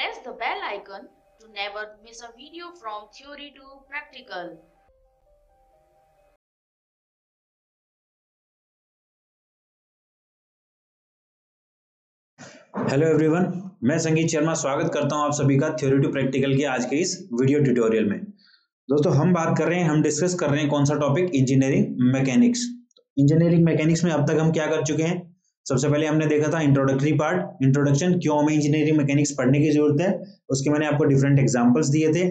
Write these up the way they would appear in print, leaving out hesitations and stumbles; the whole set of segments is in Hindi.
press the bell icon to never miss a video from theory to practical. Hello everyone, मैं संगीत शर्मा स्वागत करता हूं आप सभी का थ्योरी टू प्रैक्टिकल के आज के इस वीडियो ट्यूटोरियल में। दोस्तों हम डिस्कस कर रहे हैं कौन सा topic, engineering mechanics. Engineering mechanics में अब तक हम क्या कर चुके हैं? सबसे पहले हमने देखा था इंट्रोडक्टरी पार्ट, इंट्रोडक्शन, क्यों हमें इंजीनियरिंग मैकेनिक्स पढ़ने की जरूरत है, उसके मैंने आपको डिफरेंट एग्जाम्पल्स दिए थे।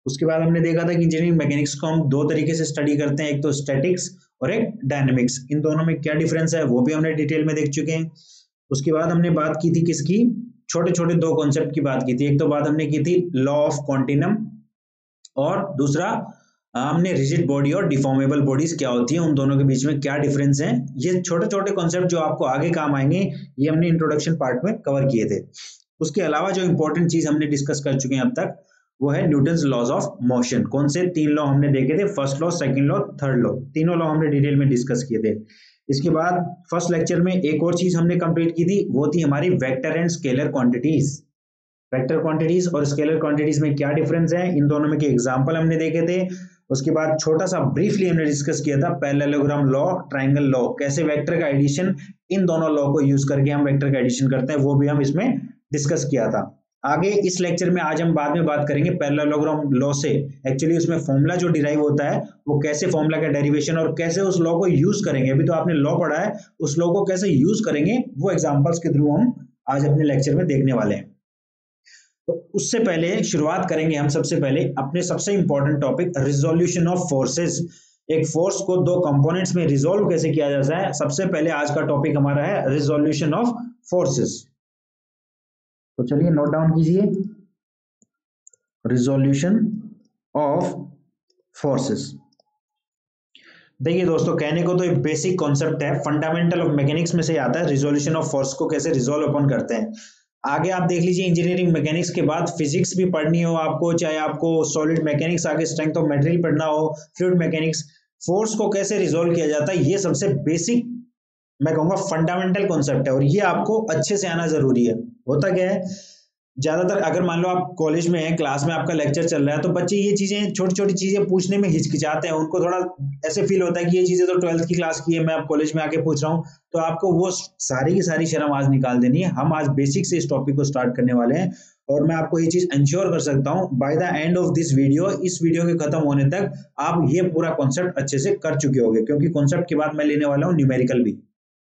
उसके बाद हमने देखा था कि इंजीनियरिंग मैकेनिक्स को हम दो तरीके से स्टडी करते हैं, एक तो स्टैटिक्स और एक डायनेमिक्स। इन दोनों में क्या डिफरेंस है वो भी हमने डिटेल में देख चुके हैं। उसके बाद हमने बात की थी किसकी, छोटे छोटे दो कॉन्सेप्ट की बात की थी। एक तो बात हमने की थी लॉ ऑफ क्वांटिनम, और दूसरा हमने रिजिड बॉडी और डिफॉर्मेबल बॉडीज क्या होती है, उन दोनों के बीच में क्या डिफरेंस है। ये छोटे छोटे कॉन्सेप्ट जो आपको आगे काम आएंगे, ये हमने इंट्रोडक्शन पार्ट में कवर किए थे। उसके अलावा जो इंपॉर्टेंट चीज हमने डिस्कस कर चुके हैं अब तक, वो है न्यूटन्स लॉज ऑफ मोशन। कौन से? 3 लॉ हमने देखे थे, first law, second law, third law. तीनों लॉ हमने डिटेल में डिस्कस किए थे। इसके बाद फर्स्ट लेक्चर में एक और चीज हमने कंप्लीट की थी, वो थी हमारी vector and scalar quantities. Vector quantities और स्केलर क्वांटिटीज में क्या डिफरेंस है, इन दोनों में के एग्जांपल हमने देखे थे। उसके बाद छोटा सा ब्रीफली हमने डिस्कस किया था पैरेललोग्राम लॉ, ट्रायंगल लॉ, कैसे वेक्टर का एडिशन, इन दोनों लॉ को यूज करके हम वेक्टर का एडिशन करते हैं, वो भी हम इसमें डिस्कस किया था। आगे इस लेक्चर में आज हम बाद में बात करेंगे पैरेललोग्राम लॉ से एक्चुअली उसमें फॉर्मूला जो डिराइव होता है, वो कैसे फॉर्मूला का डेरिवेशन और कैसे उस लॉ को यूज करेंगे। अभी तो आपने लॉ पढ़ा है, उस लॉ को कैसे यूज करेंगे वो एग्जांपल्स के थ्रू हम आज अपने लेक्चर में देखने वाले हैं। तो उससे पहले शुरुआत करेंगे हम सबसे पहले अपने सबसे important topic, resolution of forces. एक फोर्स को दो कंपोनेंट्स में रिजोल्व कैसे किया जाता है, सबसे पहले आज का टॉपिक हमारा है रिजोल्यूशन ऑफ फोर्सेस। तो चलिए नोट डाउन कीजिए, रिजोल्यूशन ऑफ फोर्सेस। देखिए दोस्तों, कहने को तो एक बेसिक कॉन्सेप्ट है, फंडामेंटल ऑफ मैकेनिक्स में से आता है रिजोल्यूशन ऑफ फोर्स को कैसे रिजोल्व अपन करते हैं। आगे आप देख लीजिए, इंजीनियरिंग मैकेनिक्स के बाद फिजिक्स भी पढ़नी हो आपको, चाहे आपको सॉलिड मैकेनिक्स, आगे स्ट्रेंथ ऑफ मटेरियल पढ़ना हो, फ्लूइड मैकेनिक्स, फोर्स को कैसे रिजोल्व किया जाता है, ये सबसे बेसिक, मैं कहूंगा फंडामेंटल कॉन्सेप्ट है, और ये आपको अच्छे से आना जरूरी है। होता क्या है, ज्यादातर अगर मान लो आप कॉलेज में हैं, क्लास में आपका लेक्चर चल रहा है, तो बच्चे ये चीजें, छोटी छोटी चीजें पूछने में हिचकिचाते हैं। उनको थोड़ा ऐसे फील होता है कि ये चीजें तो 12th की क्लास की है, मैं अब कॉलेज में आके पूछ रहा हूँ। तो आपको वो सारी की सारी शर्म आज निकाल देनी है। हम आज बेसिक से इस टॉपिक को स्टार्ट करने वाले हैं, और मैं आपको ये चीज इंश्योर कर सकता हूँ, by the end of this video, इस वीडियो के खत्म होने तक आप ये पूरा कॉन्सेप्ट अच्छे से कर चुके होंगे, क्योंकि कॉन्सेप्ट के बाद मैं लेने वाला हूँ न्यूमेरिकल भी।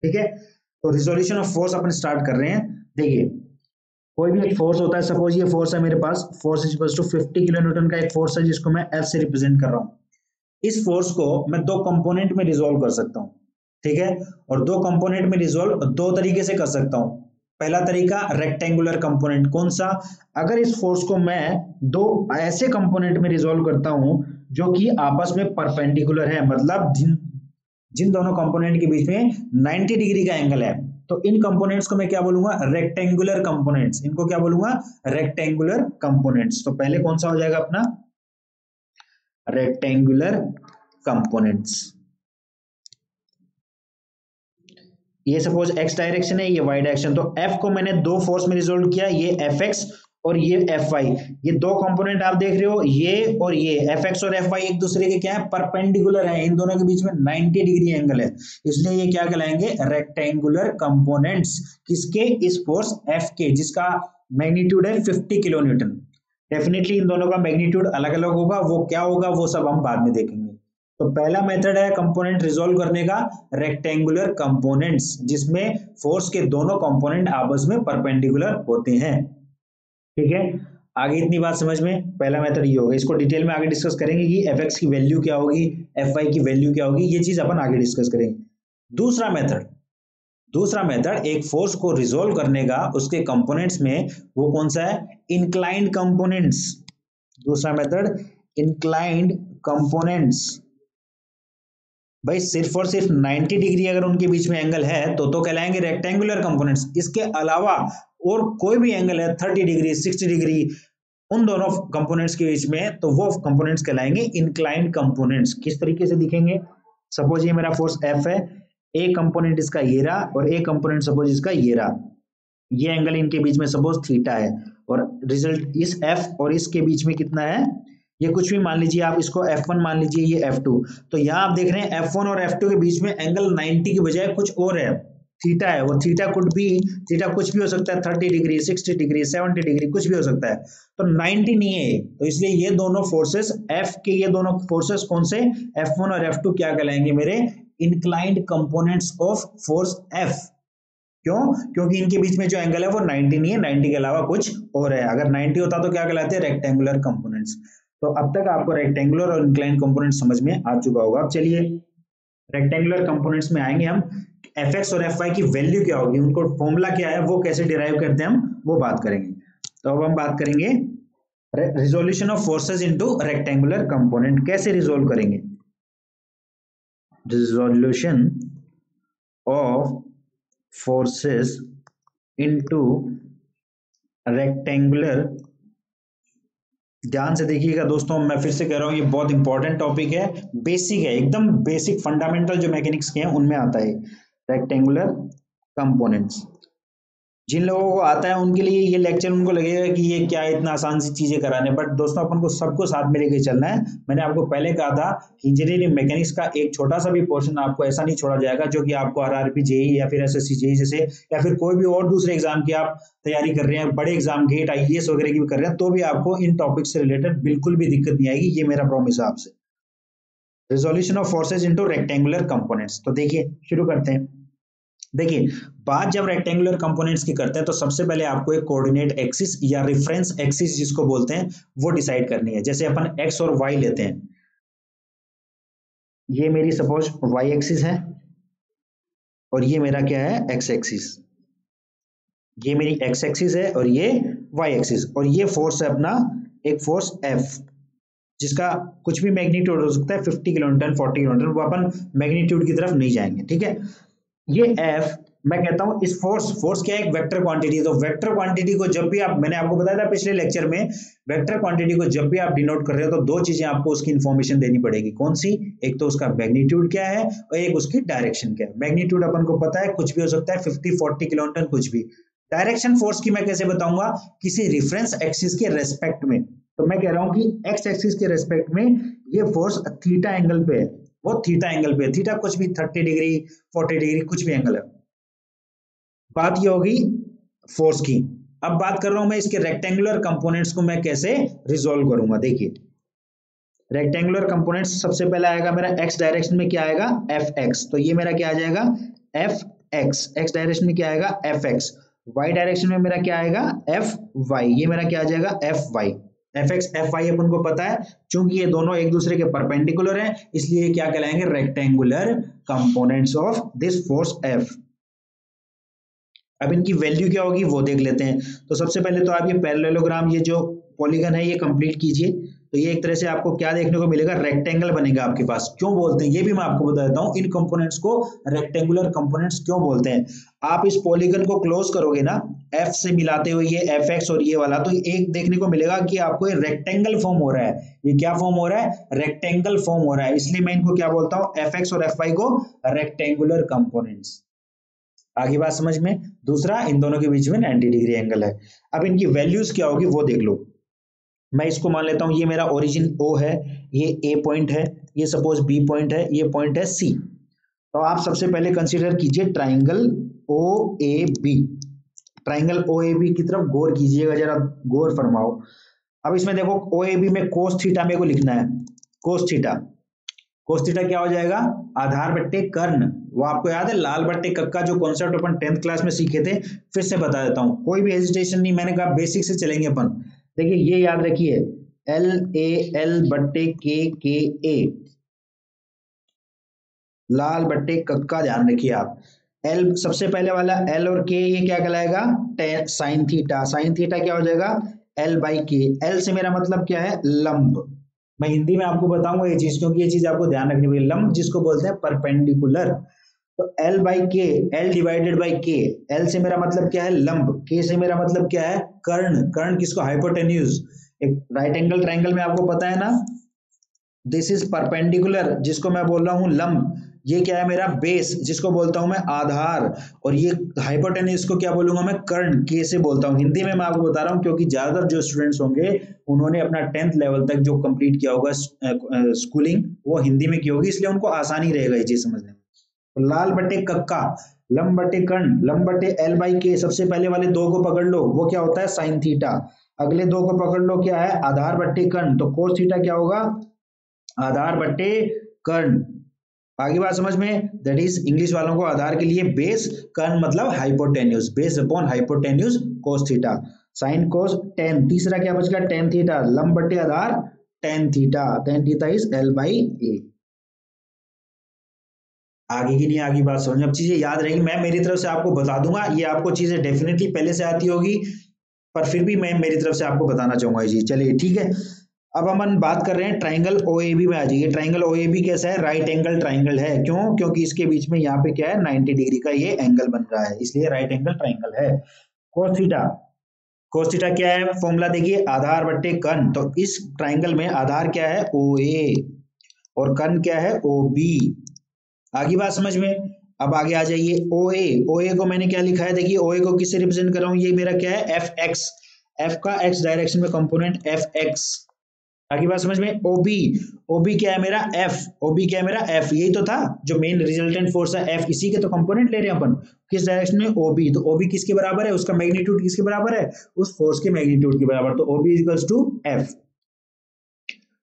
ठीक है, तो resolution of force upon start कर रहे हैं। देखिए, कोई भी एक फोर्स होता है, सपोज ये फोर्स है मेरे पास, force is equal to 50 kilo newton का एक फोर्स है, जिसको मैं F से रिप्रेजेंट कर रहा हूँ। इस फोर्स को मैं दो कंपोनेंट में रिजोल्व कर सकता हूँ, ठीक है, और दो कंपोनेंट में रिजोल्व दो तरीके से कर सकता हूँ। पहला तरीका रेक्टेंगुलर कंपोनेंट। कौन सा? अगर इस फोर्स को मैं दो ऐसे कंपोनेंट में रिजोल्व करता हूं जो कि आपस में परपेंडिकुलर है, मतलब जिन दोनों कंपोनेंट के बीच में 90 डिग्री का एंगल है, तो इन कंपोनेंट्स को मैं क्या बोलूंगा? Rectangular components. इनको क्या बोलूंगा? Rectangular components. तो पहले कौन सा हो जाएगा अपना? Rectangular components. ये सपोज x डायरेक्शन है, ये y डायरेक्शन, तो F को मैंने दो फोर्स में रिजोल्व किया, ये Fx और ये Fy। ये दो कंपोनेंट आप देख रहे हो, ये और ये Fx और Fy एक दूसरे के क्या है? परपेंडिकुलर है। इन दोनों के बीच में 90 डिग्री एंगल है, इसलिए ये क्या कहलाएंगे? Rectangular components. किसके? इस फोर्स F के, जिसका मैग्नीट्यूड है 50 किलो न्यूटन। डेफिनेटली इन दोनों का मैग्नीट्यूड अलग अलग होगा, वो क्या होगा वो सब हम बाद में देखेंगे। तो पहला मेथड है कंपोनेंट रिजोल्व करने का, रेक्टेंगुलर कंपोनेंट्स, जिसमें फोर्स के दोनों कंपोनेंट आपस में परपेंडिकुलर होते हैं। ठीक है, आगे इतनी बात समझ में? पहला मेथड ये होगा, इसको डिटेल में आगे डिस्कस करेंगे कि Fx की वैल्यू क्या होगी, Fy की वैल्यू क्या होगी, ये चीज अपन आगे डिस्कस करेंगे। दूसरा मेथड एक फोर्स को रिजोल्व करने का, उसके कंपोनेंट्स में, वो कौन सा है? Inclined components. दूसरा मेथड इंक्लाइंड कंपोनेंट्स। भाई सिर्फ और सिर्फ 90 डिग्री अगर उनके बीच में एंगल है तो कहलाएंगे रेक्टेंगुलर कंपोनेंट्स। इसके अलावा और कोई भी एंगल है 30 डिग्री, 60 डिग्री, उन दोनों कंपोनेंट्स के बीच में, तो वो कंपोनेंट्स कहलाएंगे इंक्लाइंड कंपोनेंट्स। किस तरीके से दिखेंगे? सपोज ये मेरा फोर्स F है, एक कंपोनेंट इसका ये रहा और एक कंपोनेंट सपोज इसका ये रहा। ये एंगल इनके बीच में सपोज थीटा है, और रिजल्ट इस एफ और इसके बीच में कितना है, ये कुछ भी मान लीजिए आप, इसको F1 मान लीजिए, ये F2। तो यहाँ आप देख रहे हैं F1 और F2 के बीच में एंगल 90 की बजाय कुछ और है, थीटा है। वो थीटा कुछ भी हो सकता है, 30 डिग्री, 60 डिग्री, 70 डिग्री, कुछ भी हो सकता है। तो 90 नहीं है, तो इसलिए ये दोनों फोर्सेस F के, ये दोनों फोर्सेस कौन से, F1 और F2 क्या कहलाएंगे मेरे, inclined components of force F। क्यों? क्योंकि इनके बीच में जो एंगल है वो 90 नहीं है, 90 के अलावा कुछ और है। अगर 90 होता तो क्या कहलाते हैं, रेक्टेंगुलर कंपोनेंट्स। तो अब तक आपको रेक्टेंगुलर और इंक्लाइंड कंपोनेंट समझ में आ चुका होगा। अब चलिए रेक्टेंगुलर कंपोनेंट्स में आएंगे हम, Fx और Fy की वैल्यू क्या होगी, उनको फॉर्मूला क्या है, वो कैसे डिराइव करते हैं हम, वो बात करेंगे। तो अब हम बात करेंगे resolution of forces into rectangular component, कैसे रिजोल्व करेंगे। Resolution of forces into rectangular, ध्यान से देखिएगा दोस्तों, मैं फिर से कह रहा हूं ये बहुत इंपॉर्टेंट टॉपिक है, बेसिक है, एकदम बेसिक फंडामेंटल जो मैकेनिक्स के हैं उनमें आता है रेक्टेंगुलर कंपोनेंट्स। जिन लोगों को आता है उनके लिए ये लेक्चर, उनको लगेगा कि ये क्या इतना आसान सी चीजें कराने, बट दोस्तों अपन को सबको साथ में लेके चलना है। मैंने आपको पहले कहा था इंजीनियरिंग मैकेनिक्स का एक छोटा सा भी पोर्शन आपको ऐसा नहीं छोड़ा जाएगा जो कि आपको आरआरबी जेई या फिर एसएससी जेई जैसे, या फिर कोई भी और दूसरे एग्जाम की आप तैयारी कर रहे हैं, बड़े एग्जाम गेट आईएएस वगैरह की भी कर रहे हैं, तो भी आपको इन टॉपिक से रिलेटेड बिल्कुल भी दिक्कत नहीं आएगी, ये मेरा प्रॉमिस है आपसे। Resolution of forces into rectangular components, तो देखिए शुरू करते हैं। देखिए बात जब रेक्टेंगुलर कंपोनेंट्स की करते हैं तो सबसे पहले आपको एक कोऑर्डिनेट एक्सिस या रेफरेंस एक्सिस जिसको बोलते हैं वो डिसाइड करनी है। जैसे अपन एक्स और वाई लेते हैं, ये मेरी सपोज वाई एक्सिस है और ये मेरा क्या है, एक्स एक्सिस। ये मेरी एक्स एक्सिस है और ये वाई एक्सिस, और ये फोर्स है अपना एक फोर्स एफ, जिसका कुछ भी मैग्नीट्यूड हो सकता है, 50 किलोन्यूटन, 40 किलोन्यूटन, वो अपन मैग्नीट्यूड की तरफ नहीं जाएंगे, ठीक है। ये एफ, मैं कहता हूं इस फोर्स क्या है, एक वेक्टर क्वांटिटी। तो वेक्टर क्वांटिटी को जब भी आप, मैंने आपको बताया था पिछले लेक्चर में, वेक्टर क्वांटिटी को जब भी आप डिनोट कर रहे हो तो दो चीजें आपको उसकी इंफॉर्मेशन देनी पड़ेगी। कौन सी? एक तो उसका मैग्नीट्यूड क्या है और एक उसकी डायरेक्शन क्या है। मैग्नीट्यूड अपन को पता है कुछ भी हो सकता है, 50-40 किलोन्यूटन कुछ भी। डायरेक्शन फोर्स की मैं कैसे बताऊंगा, किसी रिफरेंस एक्सिस के रेस्पेक्ट में। तो मैं कह रहा हूं कि एक्स एक्सिस के रेस्पेक्ट में ये फोर्स थीटा एंगल पे है, वो थीटा एंगल पे, थीटा कुछ भी 30 डिग्री 40 डिग्री कुछ भी एंगल है। बात ये होगी फोर्स की। अब बात कर रहा हूं मैं इसके रेक्टेंगुलर कंपोनेंट्स को मैं कैसे रिजोल्व करूंगा। देखिए रेक्टेंगुलर कंपोनेंट्स सबसे पहले आएगा मेरा एक्स डायरेक्शन में क्या आएगा, एफ एक्स। तो ये मेरा क्या आ जाएगा, एफ एक्स। एक्स डायरेक्शन में क्या आएगा, एफ एक्स। वाई डायरेक्शन में मेरा क्या आएगा, एफ वाई। ये मेरा क्या आ जाएगा, F Y. F x F Y अपन को पता है, चूंकि ये दोनों एक दूसरे के परपेंडिकुलर हैं, इसलिए क्या कहलाएंगे, rectangular components of this force F. अब इनकी वैल्यू क्या होगी वो देख लेते हैं। तो सबसे पहले तो आप ये पैरेललोग्राम, ये जो पॉलीगन है ये कंप्लीट कीजिए। तो ये एक तरह से आपको क्या देखने को मिलेगा, रेक्टेंगल बनेगा आपके पास। क्यों बोलते हैं ये भी मैं आपको बता देता हूं, इन कंपोनेंट्स को रेक्टेंगुलर कंपोनेंट्स क्यों बोलते हैं। आप इस पॉलीगन को क्लोज करोगे ना, एफ से मिलाते हुए ये एफ एक्स और ये वाला, तो एक देखने को मिलेगा कि आपको ये रेक्टेंगल फॉर्म हो रहा है। ये क्या फॉर्म हो रहा है, रेक्टेंगल फॉर्म हो रहा है। इसलिए मैं इनको क्या बोलता हूं, एफ एक्स और एफ वाई को रेक्टेंगुलर कंपोनेंट्स। आगे बात समझ में। दूसरा, इन दोनों के बीच में 90 डिग्री एंगल है। अब इनकी वैल्यूज क्या होगी वो देख लो। मैं इसको मान लेता हूं ये मेरा ओरिजिन O है, ये A पॉइंट है, ये सपोज B पॉइंट है, ये पॉइंट है C। तो आप सबसे पहले कंसीडर कीजिए ट्राइंगल OAB। ट्राइंगल OAB की तरफ गौर कीजिएगा, जरा गौर फरमाओ। अब इसमें देखो OAB में कोस थीटा मेरे को लिखना है, कोस थीटा। कोस थीटा क्या हो जाएगा, आधार बट्टे कर्ण। वो आपको याद है लाल बट्टे कक्का, जो कॉन्सेप्ट अपन 10th क्लास में सीखे थे, फिर से बता देता हूं, कोई भी हेजिटेशन नहीं, मैंने कहा बेसिक से चलेंगे अपन। देखिए ये याद रखिए, LAL बट्टे KKA, लाल बट्टे कक्का ध्यान रखिए आप। L सबसे पहले वाला L और K, ये क्या कहलाएगा, साइन थीटा। साइन थीटा क्या हो जाएगा, L/K। L से मेरा मतलब क्या है, लंब। मैं हिंदी में आपको बताऊंगा ये चीज, क्योंकि ये चीज आपको ध्यान रखनी पड़ेगी। लंब जिसको बोलते हैं परपेंडिकुलर। तो L/K, L divided by K। L से मेरा मतलब क्या है, लंब। K से मेरा मतलब क्या है, कर्ण। कर्ण किसको, हाइपोटेन्यूज। एक राइट एंगल ट्राइंगल में आपको पता है ना, दिस इज परपेंडिकुलर, जिसको मैं बोल रहा हूं लंब। ये क्या है मेरा बेस, जिसको बोलता हूं मैं आधार, और ये हाइपोटेन्यूज को क्या बोलूंगा मैं, कर्ण, के से बोलता हूं। हिंदी में मैं आपको बता रहा हूं क्योंकि ज्यादातर जो स्टूडेंट्स होंगे उन्होंने अपना 10th लेवल तक जो कंप्लीट किया होगा स्कूलिंग, वो हिंदी में की होगी, इसलिए उनको आसानी रहेगा ये चीज समझने में। तो लाल बटे कक्का, लम बटे कर्ण, लम बटे एल बाई के, सबसे पहले वाले दो को पकड़ लो, वो क्या होता है साइन थीटा। अगले दो को पकड़ लो, क्या है आधार बट्टे कर्ण, तो कोस थीटा क्या होगा आधार बट्टे कर्ण। आगे बात समझ में, दैट इज इंग्लिश वालों को आधार के लिए बेस, कर्ण मतलब hypotenuse, base upon hypotenuse cos theta, sine cos tan. तीसरा क्या बच गया टेन थीटा, लम बट्टे आधार tan theta, tan theta is L by A. आगे की नहीं आगे बात समझ, अब चीजें याद रहेगी, मैं मेरी तरफ से आपको बता दूंगा, ये आपको चीजें डेफिनेटली पहले से आती होगी, पर फिर भी मैं मेरी तरफ से आपको बताना चाहूंगा जी। चलिए ठीक है, अब हम बात कर रहे हैं ट्राइंगल ओएबी में आ जाइए। ट्राइंगल ओएबी कैसा है, राइट एंगल ट्राइंगल है, क्यों, क्योंकि इसके बीच में यहाँ पे क्या है 90 डिग्री का ये एंगल बन रहा है, इसलिए राइट एंगल ट्राइंगल है। कोस थीटा, कोस थीटा क्या है, फॉर्मूला देखिए आधार बट्टे कर्ण, तो इस ट्राइंगल में आधार क्या है ओ ए और कर्ण क्या है ओ बी। आगे बात समझ में, अब आगे आ जाइए ओ ए को मैंने क्या लिखा है, देखिए ओ ए को किससे रिप्रेजेंट कर रहा हूं, ये मेरा क्या है एफ एक्स, एफ का एक्स डायरेक्शन में कंपोनेंट एफ एक्स। आगे बात समझ में, ओबी क्या है मेरा एफ, ओबी क्या है मेरा एफ, यही तो था जो मेन रिजल्टेंट फोर्स है एफ, इसी के तो कंपोनेंट ले रहे हैं अपन, किस डायरेक्शन में ओबी, तो ओबी किसके बराबर है, उसका मैग्नीट्यूड किसके बराबर है, उस फोर्स के मैग्नीट्यूड के बराबर, तो ओबी इक्वल्स टू एफ।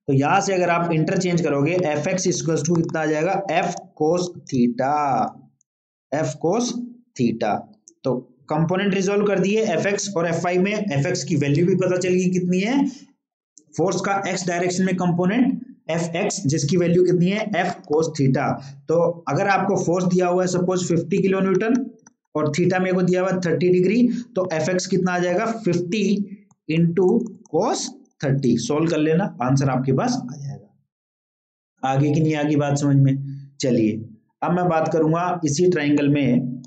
तो यहां से अगर आप इंटरचेंज करोगे एफ एक्स इक्वल्स टू कितना आ जाएगा F cos theta, F cos theta. तो कंपोनेंट रिजोल्व कर दिए एफ एक्स और एफ वाई में, एफ एक्स की वैल्यू भी पता चल गई कितनी है, फोर्स का एक्स डायरेक्शन में कंपोनेंट एफ एक्स, जिसकी वैल्यू कितनी है एफ कोस थीटा। तो अगर आपको फोर्स दिया हुआ है सपोज 50 किलो न्यूटन और थीटा में को दिया हुआ है 30 डिग्री, तो एफ एक्स कितना आ जाएगा 50 इंटू कोस 30, सोल्व कर लेना आंसर आपके पास आ जाएगा। आगे की नहीं आगे बात समझ में। चलिए अब मैं बात करूंगा इसी ट्राइंगल में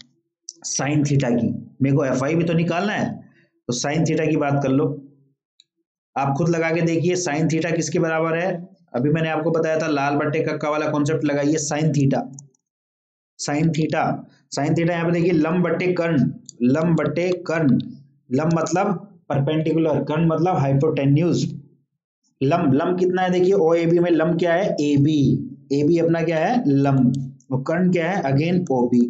साइन थीटा की, मेरे को एफ आई भी तो निकालना है, तो साइन थीटा की बात कर लो। आप खुद लगा के देखिए साइन थीटा किसके बराबर है, अभी मैंने आपको बताया था लाल बट्टे कक्का वाला कॉन्सेप्ट लगाइए, sine theta, sine theta, sine theta यहाँ पे देखिए लम बट्टे कर्ण, लम बट्टे कर्ण, लम मतलब परपेंडिकुलर, कर्ण मतलब हाइपोटेन्यूज। लम लम कितना है देखिए ओ ए बी में लम क्या है ए बी अपना क्या है लम, और कर्ण क्या है अगेन ओ बी।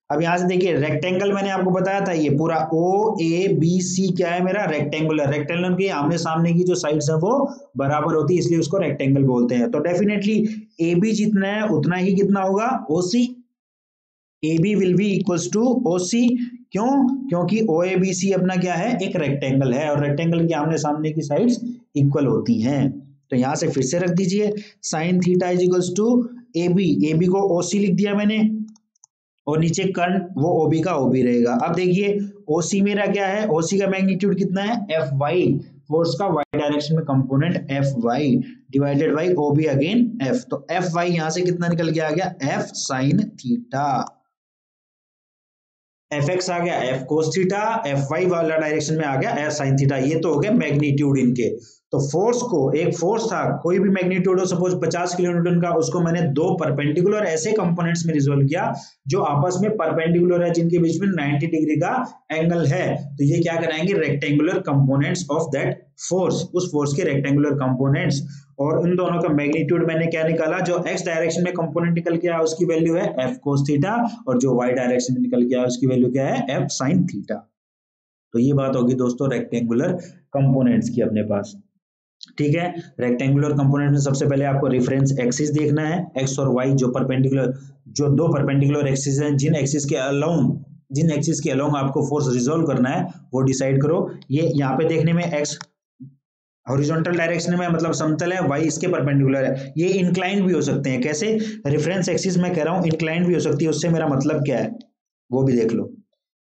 अब यहां से देखिए रेक्टेंगल मैंने आपको बताया था, ये पूरा ओ ए बी सी क्या है मेरा रेक्टेंगुलर, रेक्टेंगुलर की आमने सामने की जो साइड्स है वो बराबर होती है, इसलिए उसको रेक्टेंगल बोलते हैं। तो डेफिनेटली ए बी जितना है उतना ही कितना होगा O C, A B will be equals to O C, क्यों, क्योंकि ओ ए बी सी अपना क्या है एक रेक्टेंगल है, और रेक्टेंगल की आमने सामने की साइड्स इक्वल होती हैं। तो यहां से फिर से रख दीजिए sine theta is equals to A B को ओ सी लिख दिया मैंने, और नीचे कर्ण वो ओबी का ओबी रहेगा। अब देखिए ओसी मेरा क्या है, ओसी का मैग्नीट्यूड कितना है एफ वाई, फोर्स का वाई डायरेक्शन में component F Y divided by OB again F, तो एफ वाई यहां से कितना निकल के आ गया F sine theta, F X आ गया F cos theta, F Y वाला डायरेक्शन में आ गया एफ साइन थीटा, ये तो हो गया मैग्नीट्यूड इनके। तो फोर्स को, एक फोर्स था कोई भी मैग्नीट्यूड हो सपोज 50 किलो न्यूटन का, उसको मैंने दो परपेंडिकुलर ऐसे कंपोनेंट्स में रिजोल्व किया जो आपस में परपेंडिकुलर है, जिनके बीच में 90 डिग्री का एंगल है, तो ये क्या कराएंगे rectangular components of that force, उस फोर्स के रेक्टेंगुलर कंपोनेंट्स, और उन दोनों का मैग्नीट्यूड मैंने क्या निकाला, जो एक्स डायरेक्शन में कंपोनेंट निकल के आया उसकी वैल्यू है एफ कोस थीटा, और जो वाई डायरेक्शन में निकल के आया उसकी वैल्यू क्या है एफ साइन थीटा। तो ये बात होगी दोस्तों रेक्टेंगुलर कंपोनेंट्स की अपने पास, ठीक है। रेक्टेंगुलर कंपोनेंट में सबसे पहले आपको रेफरेंस एक्सिस देखना है, एक्स और वाई जो परपेंडिकुलर, जो दो परपेंडिकुलर एक्सिस हैं, जिन एक्सिस के अलोंग आपको फोर्स रिजोल्व करना है वो डिसाइड करो। ये यहाँ पे देखने में एक्स हॉरिजॉन्टल डायरेक्शन में मतलब समतल है, वाई इसके परपेंडिकुलर है, ये इंक्लाइंड भी हो सकते हैं, कैसे, रेफरेंस एक्सिस मैं कह रहा हूँ इंक्लाइंड भी हो सकती है, उससे मेरा मतलब क्या है वो भी देख लो।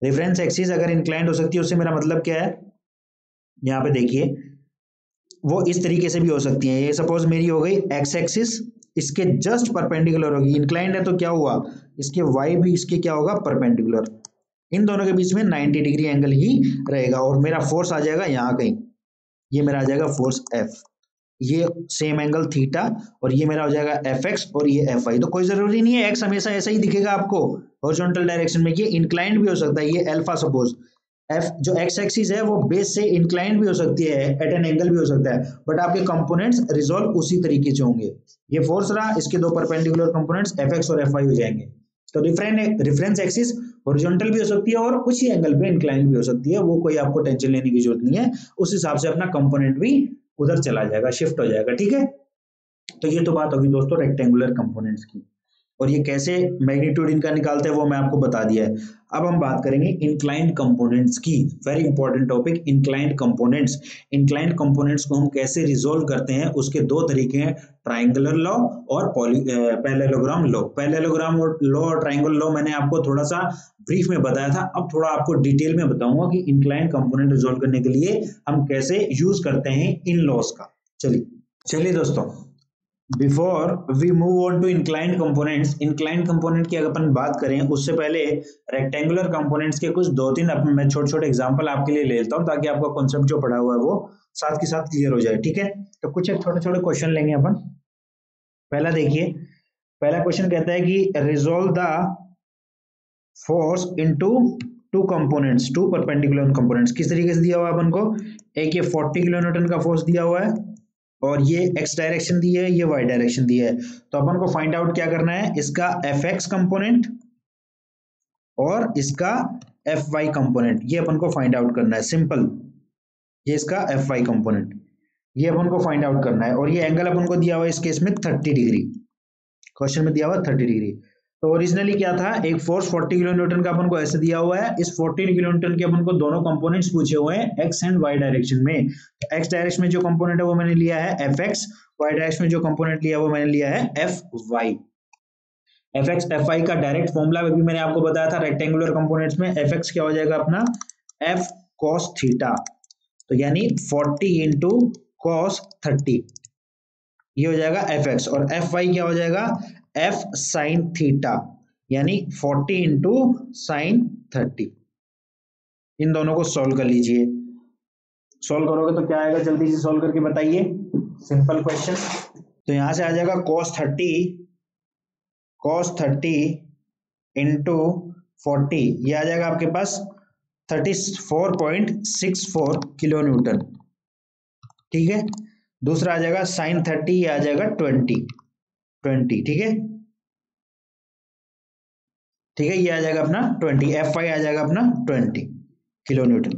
रेफरेंस एक्सिस अगर इंक्लाइंड हो सकती है उससे मेरा मतलब क्या है, यहाँ पे देखिए वो इस तरीके से भी हो सकती है, ये सपोज मेरी हो गई एक्स एक्सिस, इसके जस्ट परपेंडिकुलर होगी, इंक्लाइंड है तो क्या हुआ इसके वाई भी इसके क्या होगा परपेंडिकुलर, इन दोनों के बीच में 90 डिग्री एंगल ही रहेगा, और मेरा फोर्स आ जाएगा यहाँ कहीं, ये मेरा आ जाएगा फोर्स एफ। ये सेम एंगल थीटा और ये मेरा हो जाएगा एफ एक्स और ये एफ वाई। तो कोई जरूरी नहीं है एक्स हमेशा ऐसा ही दिखेगा आपको हॉरिजॉन्टल डायरेक्शन में, ये इंक्लाइंड भी हो सकता है। ये अल्फा सपोज एफ जो एक्स एक्सिस है वो बेस से इंक्लाइंड भी हो सकती है, एट एन एंगल भी हो सकता है, बट आपके कंपोनेंट्स रिजॉल्व उसी तरीके से होंगे। ये फोर्स रहा, इसके दो परपेंडिकुलर कंपोनेंट्स एफ एक्स और एफ वाई हो जाएंगे। तो रेफरेंस एक्सिस हॉरिजॉन्टल भी हो सकती है और उसी एंगल पे इंक्लाइंड भी हो सकती है, वो कोई आपको टेंशन लेने की जरूरत नहीं है। उस हिसाब से अपना कंपोनेंट भी उधर चला जाएगा, शिफ्ट हो जाएगा, ठीक है। तो ये तो बात होगी दोस्तों रेक्टेंगुलर कंपोनेंट्स की, और ये कैसे मैग्नीट्यूड इनका निकालते हैं वो मैं आपको बता दिया है। अब हम बात करेंगे इंक्लाइंड कंपोनेंट्स की, very important topic inclined components. Inclined components को हम कैसे रिजोल्व करते हैं, उसके दो तरीके हैं, ट्राइंगुलर लॉ और पैरेललोग्राम लॉ। पैरेललोग्राम लॉ और ट्राइंगुलर लॉ मैंने आपको थोड़ा सा ब्रीफ में बताया था, अब थोड़ा आपको डिटेल में बताऊंगा कि इंक्लाइंड कंपोनेंट रिजोल्व करने के लिए हम कैसे यूज करते हैं इन लॉस का। चलिए दोस्तों, before we move on to inclined component की अगर अपन बात करें उससे पहले रेक्टेंगुलर कंपोनेंट्स के कुछ दो तीन मैं छोटे छोटे एग्जांपल आपके लिए ले लेता हूं, ताकि आपका कॉन्सेप्ट जो पढ़ा हुआ है वो साथ के साथ क्लियर हो जाए, ठीक है। तो कुछ एक छोटे छोटे क्वेश्चन लेंगे अपन। पहला देखिए, पहला क्वेश्चन कहता है कि resolve the force into two components, two perpendicular components. किस तरीके से दिया हुआ है अपन को, एक ये 40 किलो न्यूटन का फोर्स दिया हुआ है और ये x डायरेक्शन दी है, ये y डायरेक्शन दी है। तो अपन को फाइंड आउट क्या करना है, इसका एफ एक्स कंपोनेंट और इसका एफ वाई कंपोनेंट, ये अपन को फाइंड आउट करना है, सिंपल। ये इसका एफ वाई कंपोनेंट, ये अपन को फाइंड आउट करना है। और ये एंगल अपन को दिया हुआ है इस केस में 30 डिग्री, क्वेश्चन में दिया हुआ 30 डिग्री। तो ओरिजिनली क्या था, एक फोर्स 40 किलो न्यूटन का अपन को ऐसे दिया हुआ है, इस 40 किलो न्यूटन के अपन को दोनों कंपोनेंट्स पूछे हुए हैं एक्स एंड वाई डायरेक्शन में। एक्स डायरेक्शन में जो कंपोनेंट है वो मैंने लिया है एफ एक्स, वाई डायरेक्शन में जो कंपोनेंट लिया है वो मैंने लिया है F Y. F x F y का डायरेक्ट फॉर्मूला भी मैंने आपको बताया था रेक्टेंगुलर कंपोनेंट्स में। एफ एक्स क्या हो जाएगा अपना एफ कॉस थीटा, तो यानी 40 इंटू कॉस 30, ये हो जाएगा एफ एक्स। और एफ वाई क्या हो जाएगा एफ साइन थीटा, यानी 40 इंटू साइन 30। इन दोनों को सॉल्व कर लीजिए, सॉल्व करोगे तो क्या आएगा, जल्दी से सॉल्व करके बताइए, सिंपल क्वेश्चन। तो यहां से आ जाएगा cos 30 इंटू 40, ये आ जाएगा आपके पास 34.64 किलो न्यूटन, ठीक है। दूसरा आ जाएगा साइन 30, ये आ जाएगा 20, ठीक है, ये आ जाएगा अपना 20, एफ वाई आ जाएगा अपना 20 किलो न्यूटन,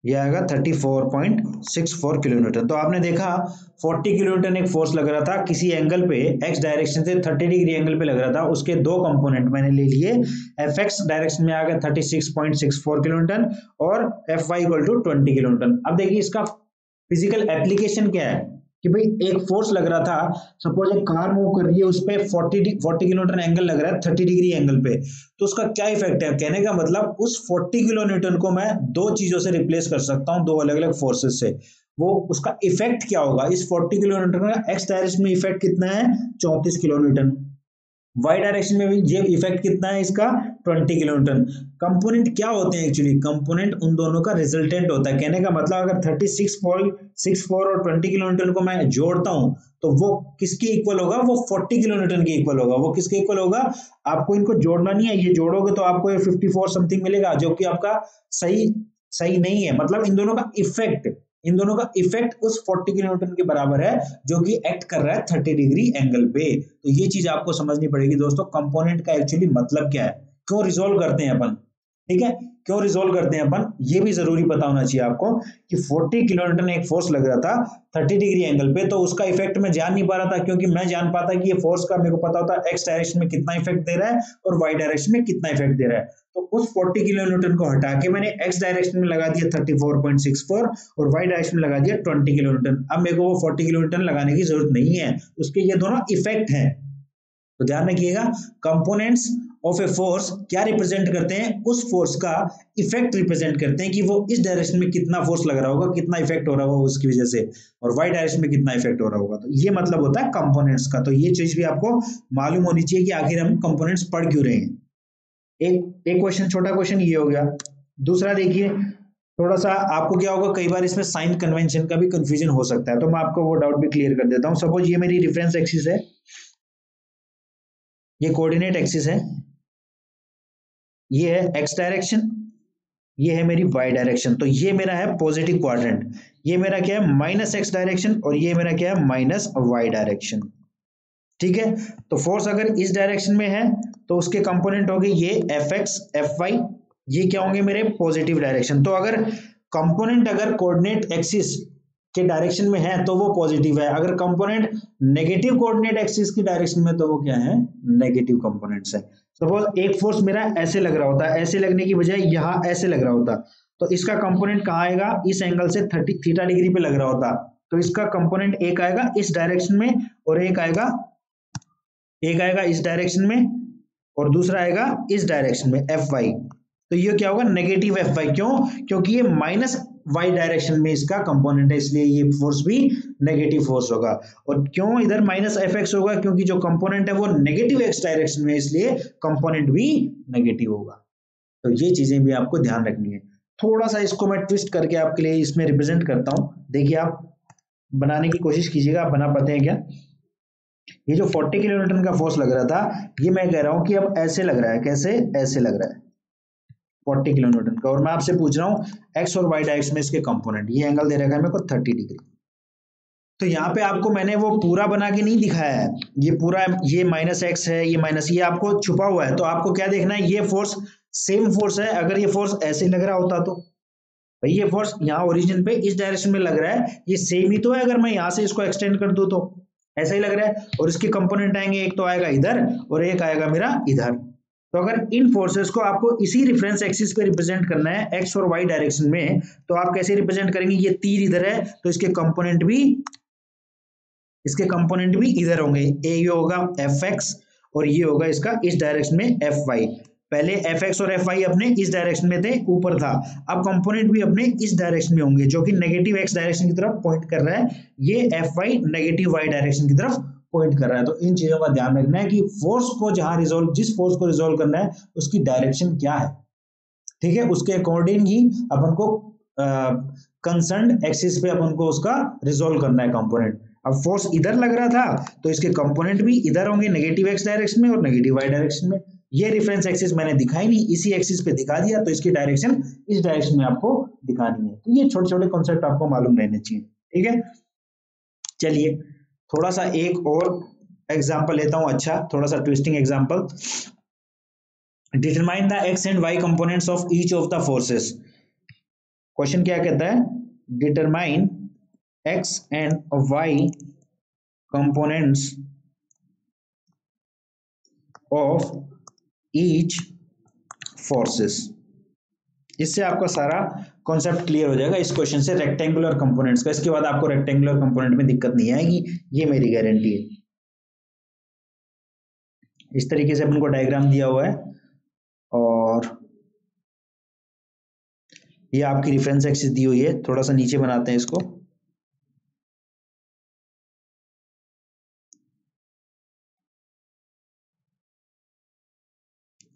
ये आएगा 34.64 किलो न्यूटन। तो आपने देखा 40 किलो न्यूटन एक फोर्स लग रहा था किसी एंगल पे, एक्स डायरेक्शन से 30 डिग्री एंगल पे लग रहा था, उसके दो कंपोनेंट मैंने ले लिए, एफ एक्स डायरेक्शन में आ गया 36.64 किलो न्यूटन और F y equal to 20 kilo newton. अब देखिए इसका फिजिकल एप्लीकेशन क्या है, कि भाई एक फोर्स लग रहा था, सपोज एक कार मूव कर रही है, उस पे 40 किलो न्यूटन एंगल लग रहा है 30 डिग्री एंगल पे, तो उसका क्या इफेक्ट है, कहने का मतलब उस 40 किलो न्यूटन को मैं दो चीजों से रिप्लेस कर सकता हूं, दो अलग अलग फोर्सेस से। वो उसका इफेक्ट क्या होगा, इस 40 किलो न्यूटन का एक्स डायरेक्शन में इफेक्ट कितना है 34 किलो न्यूटन, वाई डायरेक्शन में भी ये इफेक्ट कितना है इसका 20 किलो न्यूटन। कंपोनेंट क्या होते हैं एक्चुअली, कंपोनेंट उन दोनों का रिजल्टेंट होता है। कहने का मतलब अगर 36.64 और 20 किलो न्यूटन को मैं जोड़ता हूं तो वो किसके इक्वल होगा, वो 40 किलो न्यूटन के इक्वल होगा। वो किसके इक्वल होगा, आपको इनको जोड़ना नहीं है, ये जोड़ोगे तो आपको ये 54 समथिंग मिलेगा, जो कि आपका सही नहीं है। मतलब इन दोनों का इफेक्ट उस 40 किलो न्यूटन के बराबर है जो कि एक्ट कर रहा है 30 डिग्री एंगल पे। तो ये चीज आपको समझनी पड़ेगी दोस्तों, कंपोनेंट का एक्चुअली मतलब क्या है, क्यों रिजोल्व करते हैं अपन, ठीक है, क्यों रिजोल्व करते हैं अपन, ये भी जरूरी पता होना चाहिए आपको कि 40 किलो न्यूटन एक फोर्स लग रहा था 30 डिग्री एंगल पे, तो उसका इफेक्ट मैं जान नहीं पा रहा था, क्योंकि मैं जान पाता कि ये फोर्स का मेरे को पता होता एक्स डायरेक्शन में कितना इफेक्ट दे रहा है और वाई डायरेक्शन में कितना इफेक्ट दे रहा है। तो उस 40 किलो न्यूटन को हटा के मैंने एक्स डायरेक्शन में लगा दिया 34.64 और वाई डायरेक्शन में लगा दिया 20 किलो न्यूटन। अब मेरे को वो 40 किलो न्यूटन लगाने की जरूरत नहीं है, उसके ये दोनों इफेक्ट हैं। तो ध्यान रखिएगा, कंपोनेंट्स ऑफ ए फोर्स क्या रिप्रेजेंट करते हैं, उस फोर्स का इफेक्ट रिप्रेजेंट करते हैं कि वो इस डायरेक्शन में कितना फोर्स लग रहा होगा, कितना इफेक्ट हो रहा होगा उसकी वजह से, और वाई डायरेक्शन में कितना इफेक्ट हो रहा होगा। तो ये मतलब होता है कंपोनेंट्स का। तो ये चीज भी आपको मालूम होनी चाहिए कि आखिर हम कंपोनेंट्स पढ़ क्यों रहे हैं। एक क्वेश्चन, छोटा क्वेश्चन ये हो गया। दूसरा देखिए, थोड़ा सा आपको क्या होगा, कई बार इसमें साइन कन्वेंशन का भी कंफ्यूजन हो सकता है, तो मैं आपको वो डाउट भी क्लियर कर देता हूं। सपोज ये मेरी रेफरेंस एक्सिस है, ये कोऑर्डिनेट एक्सिस है, ये है एक्स डायरेक्शन, ये है मेरी वाई डायरेक्शन। तो ये मेरा है पॉजिटिव क्वाड्रेंट, ये मेरा क्या है माइनस एक्स डायरेक्शन, और ये मेरा क्या है माइनस वाई डायरेक्शन। ठीक है, तो फोर्स अगर इस डायरेक्शन में है तो उसके कंपोनेंट होंगे ये एफ एक्स एफ वाई, ये क्या होंगे मेरे पॉजिटिव डायरेक्शन। तो अगर कंपोनेंट अगर कोऑर्डिनेट एक्सिस के डायरेक्शन में है तो वो पॉजिटिव है, अगर कंपोनेंट नेगेटिव कोऑर्डिनेट एक्सिस की डायरेक्शन में तो वो क्या है, नेगेटिव कंपोनेंट्स है। सपोज एक फोर्स मेरा ऐसे लग रहा होता है, ऐसे लगने की बजाय यहाँ ऐसे लग रहा होता, तो इसका कंपोनेंट कहाँ आएगा, इस एंगल से 30 थीटा डिग्री पे लग रहा होता, तो इसका कंपोनेंट एक आएगा इस डायरेक्शन में और एक आएगा इस डायरेक्शन में और दूसरा आएगा इस डायरेक्शन में एफ वाई। तो ये क्या होगा, नेगेटिव एफ वाई। क्यों, क्योंकि ये माइनस वाई डायरेक्शन में इसका कंपोनेंट है, इसलिए ये फोर्स भी नेगेटिव फोर्स होगा। और क्यों इधर माइनस एफ एक्स होगा, क्योंकि जो कंपोनेंट है वो नेगेटिव एक्स डायरेक्शन में, इसलिए कंपोनेंट भी नेगेटिव होगा। तो ये चीजें भी आपको ध्यान रखनी है। थोड़ा सा इसको मैं ट्विस्ट करके आपके लिए इसमें रिप्रेजेंट करता हूं, देखिए आप बनाने की कोशिश कीजिएगा, आप बना पाते हैं क्या। ये जो 40 किलो न्यूटन का फोर्स लग रहा था, ये मैं कह रहा हूं कि अब ऐसे लग रहा है, कैसे, ऐसे लग रहा है 40 किलो न्यूटन का। और मैं आपसे पूछ रहा हूं एक्स और वाई डायरेक्शन में इसके कंपोनेंट, ये एंगल दे रखा है मेरे को 30 डिग्री। तो यहाँ पे आपको मैंने वो पूरा बना के नहीं दिखाया है, ये पूरा, ये माइनस एक्स है, ये माइनस, ये आपको छुपा हुआ है। तो आपको क्या देखना है, ये फोर्स सेम फोर्स है। अगर ये फोर्स ऐसे लग रहा होता तो भाई ये फोर्स यहाँ ओरिजिन पे इस डायरेक्शन में लग रहा है, ये सेम ही तो है। अगर मैं यहाँ से इसको एक्सटेंड कर दूं तो ऐसा ही लग रहा है। और इसके कंपोनेंट आएंगे, एक तो आएगा इधर और एक आएगा मेरा इधर। तो अगर इन फोर्सेस को आपको इसी रेफरेंस एक्सिस पे रिप्रेजेंट करना है एक्स और वाई डायरेक्शन में, तो आप कैसे रिप्रेजेंट करेंगे, ये तीर इधर है तो इसके कंपोनेंट भी इधर होंगे। ये होगा एफ एक्स और ये होगा इसका इस डायरेक्शन में एफ वाई। पहले एफ एक्स और एफ वाई अपने इस डायरेक्शन में थे, ऊपर था, अब कंपोनेंट भी अपने इस डायरेक्शन में होंगे, जो कि नेगेटिव एक्स डायरेक्शन की तरफ पॉइंट कर रहा है। ये F y negative y direction की तरफ पॉइंट कर रहा है। तो इन चीजों का ध्यान रखना है कि फोर्स को जहां रिजोल्व, जिस फोर्स को रिजोल्व करना है उसकी डायरेक्शन क्या है। ठीक है, उसके अकॉर्डिंग ही अपन को कंसर्न एक्सिस पे अपन को उसका रिजोल्व करना है कंपोनेंट। अब फोर्स इधर लग रहा था तो इसके कंपोनेंट भी इधर होंगे, नेगेटिव एक्स डायरेक्शन में और नेगेटिव वाई डायरेक्शन में। ये रेफरेंस एक्सिस मैंने दिखाई नहीं, इसी एक्सिस पे दिखा दिया, तो इसकी डायरेक्शन इस डायरेक्शन में आपको दिखानी है। तो ये छोटे छोटे कॉन्सेप्ट आपको मालूम रहने चाहिए। ठीक है, चलिए थोड़ा सा एक और एग्जाम्पल लेता हूं, अच्छा थोड़ा सा twisting example. Determine the x and y components of each of the forces. Question क्या कहता है, determine x and y components of each forces. इससे आपका सारा कॉन्सेप्ट क्लियर हो जाएगा इस क्वेश्चन से, रेक्टेंगुलर कंपोनेंट्स का। इसके बाद आपको रेक्टेंगुलर कंपोनेंट में दिक्कत नहीं आएगी, ये मेरी गारंटी है। इस तरीके से अपन को डायग्राम दिया हुआ है और ये आपकी रेफरेंस एक्सिस दी हुई है। थोड़ा सा नीचे बनाते हैं इसको,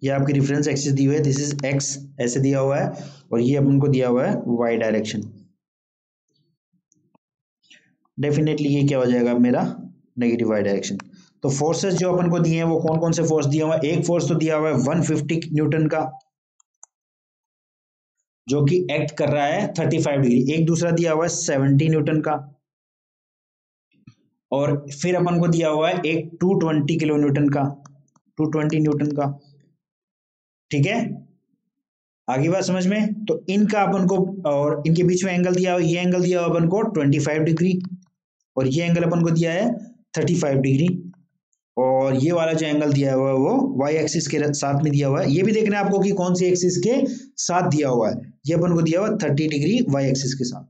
ये आपकी रेफरेंस एक्सिस दी हुई है, दिस इज एक्स ऐसे दिया हुआ है, और ये अपन को दिया हुआ है वाई डायरेक्शन। डेफिनेटली ये क्या हो जाएगा मेरा, नेगेटिव वाई डायरेक्शन। तो फोर्सेस जो अपन को दिए हैं वो कौन कौन से फोर्स दिया हुआ है, एक फोर्स तो दिया हुआ है 150 न्यूटन का जो कि एक्ट कर रहा है 35 डिग्री, एक दूसरा दिया हुआ है 70 न्यूटन का, और फिर अपन को दिया हुआ है एक 220 किलो न्यूटन का, 220 न्यूटन का। ठीक है, आगे बात समझ में। तो इनका अपन को, और इनके बीच में एंगल दिया हुआ, ये एंगल दिया हुआ अपन को 25 डिग्री, और ये एंगल अपन को दिया है 35 डिग्री, और ये वाला जो एंगल दिया हुआ है वो वाई एक्सिस के साथ में दिया हुआ है। ये भी देखना है आपको कि कौन सी एक्सिस के साथ दिया हुआ है, ये अपन को दिया हुआ 30 डिग्री वाई एक्सिस के साथ।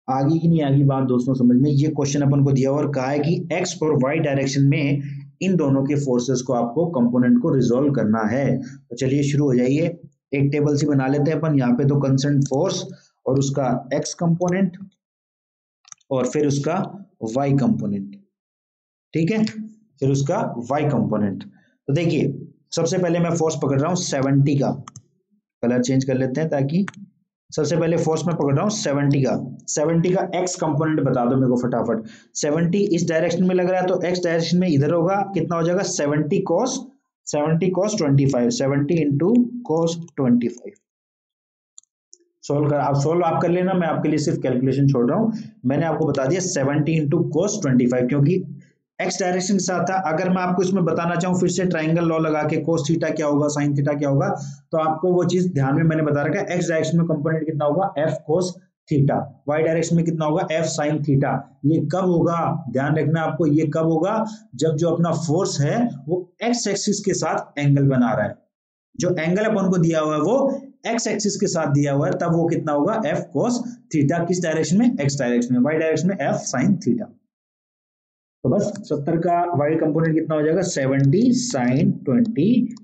आगे की नहीं आगे बात दोस्तों समझ में, ये क्वेश्चन अपन को दिया हुआ और कहा है कि एक्स और वाई डायरेक्शन में इन दोनों के फोर्सेस को आपको कंपोनेंट को रिजोल्व करना है। तो चलिए शुरू हो जाइए, एक टेबल सी बना लेते हैं अपन। यहाँ पे तो कंसर्न फोर्स और उसका एक्स कंपोनेंट और फिर उसका वाई कंपोनेंट, ठीक है, फिर उसका वाई कंपोनेंट। तो देखिए सबसे पहले मैं फोर्स पकड़ रहा हूं 70 का, कलर चेंज कर लेते हैं ताकि सबसे पहले फोर्स में पकड़ रहा हूँ 70 का एक्स कंपोनेंट बता दो मेरे को फटाफट। 70 इस डायरेक्शन में लग रहा है तो एक्स डायरेक्शन में इधर होगा, कितना हो जाएगा 70 cos 25, 70 इंटू cos 25। सोल्व कर, आप सोल्व आप कर लेना, मैं आपके लिए सिर्फ कैलकुलेशन छोड़ रहा हूँ। मैंने आपको बता दिया 70 इंटू cos 25, क्योंकि एक्स डायरेक्शन के साथ था। अगर मैं आपको इसमें बताना चाहूँ फिर से ट्राइंगल लॉ लगा के cos थीटा क्या होगा, sin थीटा क्या होगा, तो आपको वो चीज ध्यान में मैंने बता रखा है। एक्स डायरेक्शन में कंपोनेंट कितना होगा f cos theta, y direction में कितना होगा f sin थीटा। ये कब होगा, ध्यान रखना आपको, ये कब होगा, जब जो अपना फोर्स है वो एक्स एक्सिस के साथ एंगल बना रहा है। जो एंगल अपन को दिया हुआ है वो एक्स एक्सिस के साथ दिया हुआ है, तब वो कितना होगा f cos थीटा, किस डायरेक्शन में, एक्स डायरेक्शन में। वाई डायरेक्शन में f sin थीटा। तो बस 70 का वाई कंपोनेंट कितना हो जाएगा 70 sin 25।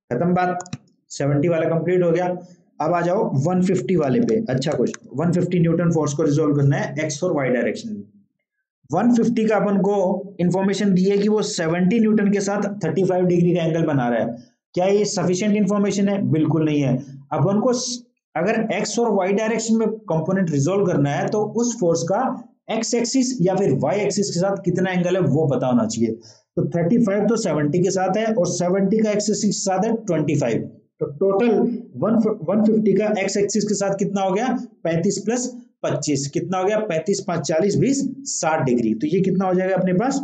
खत्म बात, 70 वाला कंप्लीट हो गया। अब आ जाओ 150 वाले पे। अच्छा क्वेश्चन, 150 न्यूटन फोर्स को रिजोल्व करना है एक्स और वाई डायरेक्शन में। 150 का अपन को इंफॉर्मेशन दी है कि वो 70 न्यूटन के साथ 35 डिग्री का एंगल बना रहा है। क्या ये सफिशिएंट इंफॉर्मेशन है? बिल्कुल नहीं है। अपन को अगर एक्स और वाई डायरेक्शन में कंपोनेंट रिजोल्व करना है तो उस फोर्स का एक्स एक्सिस या फिर वाई एक्सिस के साथ कितना एंगल है वो पता होना चाहिए। तो 35 तो 70 के साथ है और 70 का एक्स एक्सिस के साथ है 25, तो टोटल 150 का एक्स एक्सिस के साथ कितना हो गया 35 प्लस 25, कितना हो गया 35 5 40 20 60 डिग्री। तो ये कितना हो जाएगा अपने पास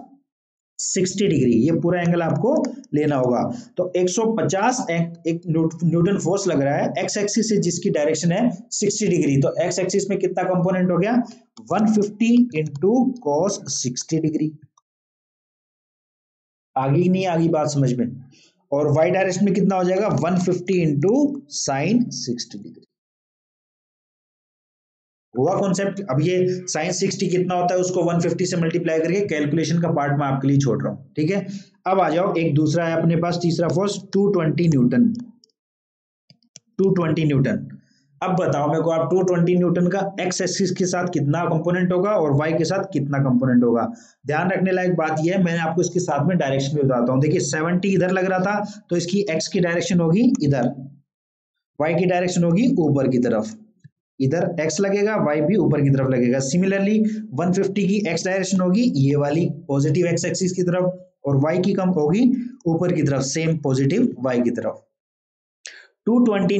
60 डिग्री। ये पूरा एंगल आपको लेना होगा। तो 150 एक न्यूटन फोर्स लग रहा है एक्स एक्सिस से जिसकी डायरेक्शन है 60 डिग्री। तो एक्स एक्सिस में कितना कंपोनेंट हो गया 150 इंटू कॉस 60 डिग्री। आगे नहीं आगे बात समझ में। और वाई डायरेक्शन में कितना हो जाएगा 150 इंटू साइन 60 डिग्री। हुआ कॉन्सेप्ट। अब ये साइन 60 कितना होता है उसको 150 से मल्टीप्लाई करके कैलकुलेशन का पार्ट मैं आपके लिए छोड़ रहा हूं, ठीक है। अब आ जाओ, एक दूसरा है अपने पास तीसरा फोर्स 220 न्यूटन। 220 न्यूटन। अब बताओ मेरे को आप 220 न्यूटन का एक्स एक्सिस के साथ कितना कंपोनेंट होगा और वाई के साथ कितना कंपोनेंट होगा। ध्यान रखने लायक बात यह है, मैंने आपको इसके साथ में डायरेक्शन भी बताता हूं। देखिए 70 इधर लग रहा था तो इसकी एक्स की डायरेक्शन होगी इधर, वाई की डायरेक्शन होगी ऊपर की तरफ। इधर x लगेगा, y भी ऊपर की तरफ लगेगा। सिमिलरली 150 की x डायरेक्शन होगी ये वाली पॉजिटिव x एक्सिस की तरफ और y की कम होगी ऊपर की तरफ, सेम पॉजिटिव y की तरफ। 220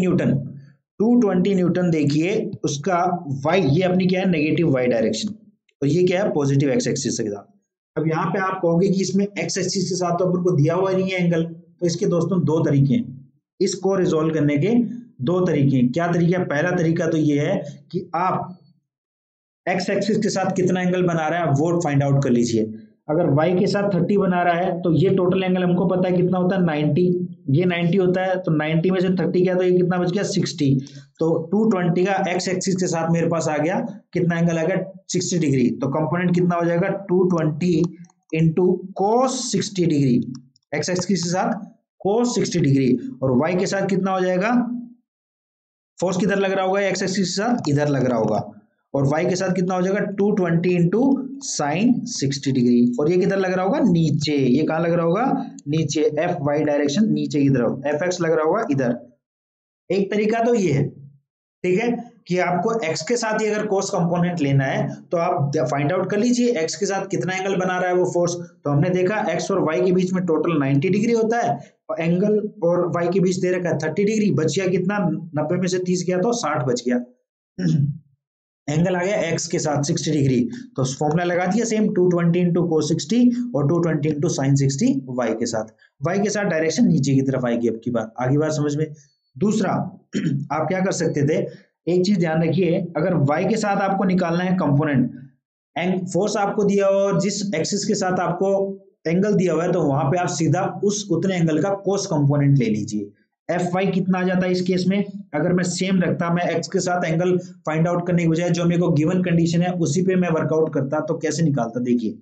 न्यूटन देखिए उसका y, ये अपनी क्या है नेगेटिव y डायरेक्शन, तो ये क्या है पॉजिटिव x एक्सिस के साथ। अब यहाँ पे आप कहोगे कि इसमें x एक्सिस के साथ तो अपन को दिया हुआ नहीं है एंगल, तो इसके दोस्तों दो तरीके हैं इसको रिजोल्व करने के। दो तरीके हैं। क्या तरीका? पहला तरीका तो ये है कि आप एक्स एक्सिस के साथ कितना एंगल बना रहा है वो फाइंड आउट कर लीजिए। अगर वाई के साथ 30 बना रहा है तो ये टोटल एंगल हमको पता है कितना होता है 90, ये 90 होता है, तो 90 में से 30 गया तो ये कितना बच गया 60। तो 220 का एक्स एक्सिस के साथ मेरे पास आ गया कितना एंगल आ गया 60 डिग्री। तो कंपोनेंट कितना हो जाएगा 220 into cos 60 degree, x axis के साथ cos 60 डिग्री। और वाई के साथ कितना हो जाएगा, फोर्स किधर लग रहा होगा एक्स एक्सिस के साथ इधर लग रहा होगा, और y के साथ कितना हो जाएगा 220 इंटू साइन 60 डिग्री। और ये किधर लग रहा होगा नीचे, ये कहां लग रहा होगा नीचे, एफ वाई डायरेक्शन नीचे की तरफ, एफ एक्स लग रहा होगा इधर। एक तरीका तो ये है, ठीक है, कि आपको x के साथ ही अगर कोस कंपोनेंट लेना है तो आप फाइंड आउट कर लीजिए x के साथ कितना एंगल बना रहा है वो फोर्स। तो हमने देखा x और y के बीच में टोटल 90 डिग्री होता है और एंगल और y के बीच दे रखा है 30 डिग्री। बच गया कितना, 90 में से 30 गया तो 60 बच गया। एंगल आ गया x के साथ 60 डिग्री, तो फॉर्मूला लगा दिया सेम 220 इंटू cos 60 और 220 इंटू साइन 60 y के साथ। y के साथ डायरेक्शन नीचे की तरफ आएगी। अब की बात आगे बात समझ में। दूसरा आप क्या कर सकते थे, एक चीज ध्यान रखिए, अगर y के साथ आपको निकालना है कंपोनेंट, फोर्स आपको दिया हुआ और जिस एक्सिस के साथ आपको एंगल दिया हुआ है तो वहां पे आप सीधा उस उतने एंगल का कोस कंपोनेंट ले लीजिए। एफ वाई कितना आ जाता है इस केस में, अगर मैं सेम रखता, मैं एक्स के साथ एंगल फाइंड आउट करने के बजाय जो मेरे को गिवन कंडीशन है उसी पे मैं वर्कआउट करता तो कैसे निकालता। देखिए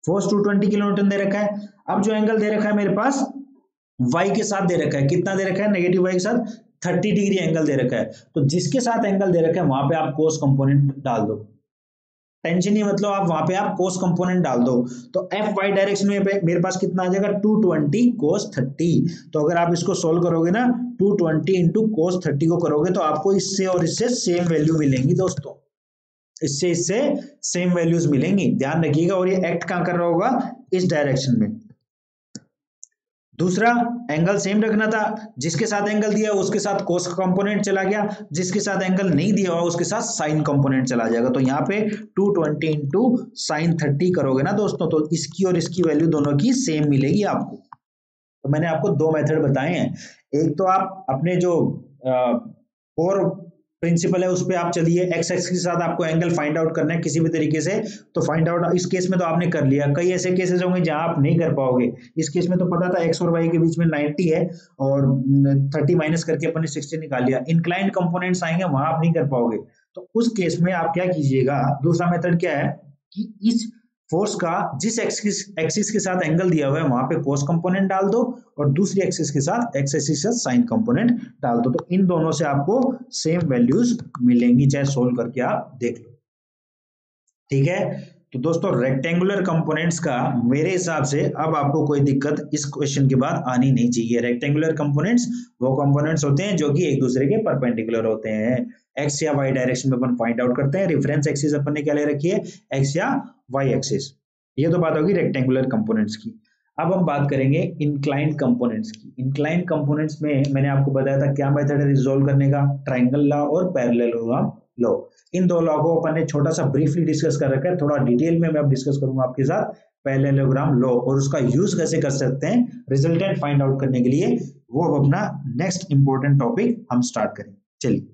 फोर्स 220 किलोन्यूटन दे रखा है, अब जो एंगल दे रखा है मेरे पास y के साथ दे रखा है, कितना दे रखा है नेगेटिव y के साथ 30 डिग्री एंगल दे रखा है। तो जिसके साथ एंगल दे रखा है वहां पे आप कोस कंपोनेंट डाल दो, टेंशन नहीं, मतलब आप वहां पे आप कोस कंपोनेंट डाल दो, तो एफ वाई डायरेक्शन में मेरे पास कितना आ जाएगा 220 कोस 30। तो अगर आप इसको सोल्व करोगे ना 220 इंटू कोस 30 को करोगे तो आपको इससे और इससे सेम वैल्यू मिलेंगी दोस्तों, इससे सेम वैल्यूज मिलेंगी, ध्यान रखिएगा। और ये एक्ट कहां कर रहा होगा, इस डायरेक्शन में। दूसरा एंगल सेम रखना था, जिसके साथ एंगल दिया उसके साथ कोस कंपोनेंट चला गया, जिसके साथ एंगल नहीं दिया हुआ उसके साथ साइन कंपोनेंट चला जाएगा। तो यहाँ पे 220 इंटू साइन 30 करोगे ना दोस्तों, तो इसकी और इसकी वैल्यू दोनों की सेम मिलेगी आपको। तो मैंने आपको दो मेथड बताए हैं, एक तो आप अपने जो कोर प्रिंसिपल है उस पर आप चलिए, एक्स एक्स के साथ आपको एंगल फाइंड आउट करना है किसी भी तरीके से, तो फाइंड आउट इस केस में तो आपने कर लिया। कई ऐसे केसेस होंगे जहां आप नहीं कर पाओगे, इस केस में तो पता था एक्स और वाई के बीच में 90 है और 30 माइनस करके अपन ने 60 निकाल लिया। इंक्लाइंड कंपोनेंट्स आएंगे वहां आप नहीं कर पाओगे, तो उस केस में आप क्या कीजिएगा, दूसरा मेथड क्या है कि इस फोर्स का जिस एक्सिस के साथ एंगल दिया हुआ है वहां पे कोस कंपोनेंट डाल दो और दूसरी एक्सिस के साथ एक्स एक्सिस के साथ साइन कंपोनेंट डाल दो, तो इन दोनों से आपको सेम वैल्यूज मिलेंगी, चाहे सोल्व करके आप देख लो। ठीक है, तो दोस्तों रेक्टेंगुलर कंपोनेंट्स का मेरे हिसाब से अब आपको कोई दिक्कत इस क्वेश्चन के बाद आनी नहीं चाहिए। रेक्टेंगुलर कंपोनेंट्स वो कंपोनेंट्स होते हैं जो कि एक दूसरे के परपेंडिकुलर होते हैं, एक्स या वाई डायरेक्शन में अपन फाइंड आउट करते हैं। रेफरेंस एक्सिस अपन ने क्या ले रखी है, एक्स या वाई एक्सिस। ये तो बात होगी रेक्टेंगुलर कंपोनेंट्स की। अब हम बात करेंगे इंक्लाइंड कंपोनेंट्स की। इंक्लाइंड कंपोनेंट्स में मैंने आपको बताया था क्या मेथड है रिजोल्व करने का, ट्रायंगल लॉ और पैरेललोग्राम लॉ। इन दो लॉ को अपन ने छोटा सा ब्रीफली डिस्कस कर रखा है, थोड़ा डिटेल में मैं अब डिस्कस करूंगा आपके साथ पैरेललोग्राम लॉ और उसका यूज कैसे कर सकते हैं रिजल्टेंट फाइंड आउट करने के लिए, वो अब अपना नेक्स्ट इंपॉर्टेंट टॉपिक हम स्टार्ट करें। चलिए